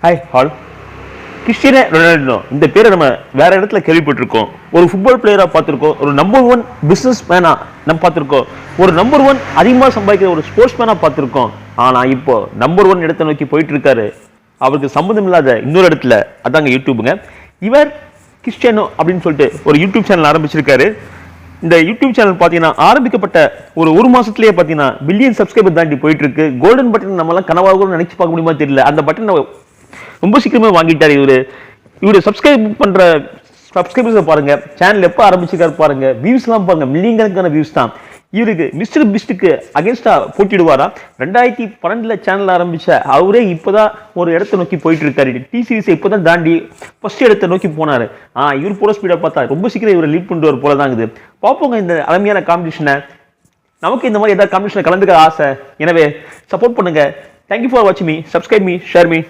Hi hall. Cristiano Ronaldo இந்த பேரை நம்ம வேற இடத்துல கேள்விப்பட்டிருக்கோம். ஒரு ஃபுட்பால் பிளேயரா பார்த்திருக்கோம். ஒரு நம்பர் 1 பிசினஸ் மேனா நம்ம பார்த்திருக்கோம். ஒரு நம்பர் 1 அதிகமாக சம்பாதிக்கிற ஒரு ஸ்போர்ட்ஸ் மேனா பார்த்திருக்கோம். ஆனா இப்போ நம்பர் 1 இடத்தை நோக்கி போயிட்டு இருக்காரு. அவருக்கு சம்மந்தம் இல்லாத இன்னொரு இடத்துல, அதாங்க யூடியூபுங்க. இவர் கிறிஸ்டியானோ அப்படின்னு சொல்லிட்டு ஒரு யூடியூப் சேனல் ஆரம்பிச்சிருக்காரு. இந்த யூடியூப் சேனல் பார்த்தீங்கன்னா ஆரம்பிக்கப்பட்ட ஒரு மாசத்துலயே பார்த்தீங்கன்னா பில்லியன் சப்ஸ்கிரைபர் தாண்டி போயிட்டு இருக்கு. கோல்டன் பட்டன் நம்மளாம் கனவாக கூட நினைச்சு பார்க்க முடியுமா தெரியல. அந்த பட்டன் ரொம்ப சீக்கிரமே வாங்கிட்டாரு இவரு சப்ஸ்கிரைபர்ஸ் பாருங்க. சேனல் எப்போ ஆரம்பிச்சிருக்காரு பாருங்க. வியூஸ்லாம் பாருங்க, மில்லியன் கணக்கான வியூஸ் தான். இவருக்கு மிஸ்டர் பிஸ்டுக்கு அகேன்ஸ்டா போட்டிடுவாரா? 2012 சேனல் ஆரம்பிச்ச அவரே இப்பதான் ஒரு இடத்தை நோக்கி போயிட்டு இருக்காரு. டி சீரிஸ் இப்பதான் தாண்டி ஃபர்ஸ்ட் இடத்தை நோக்கி போனாரு. இவர் போற ஸ்பீடா பார்த்தா ரொம்ப சீக்கிரம் இவரை லீட் பண்ணுவார் போல தான் இருக்குது. பார்ப்போங்க இந்த அருமையான காம்படிஷனை. நமக்கு இந்த மாதிரி ஏதாவது காம்படிஷனை கலந்துக்க ஆசை. எனவே சப்போர்ட் பண்ணுங்க. தேங்க்யூ ஃபார் வாட்சிங் me. Subscribe me, share me.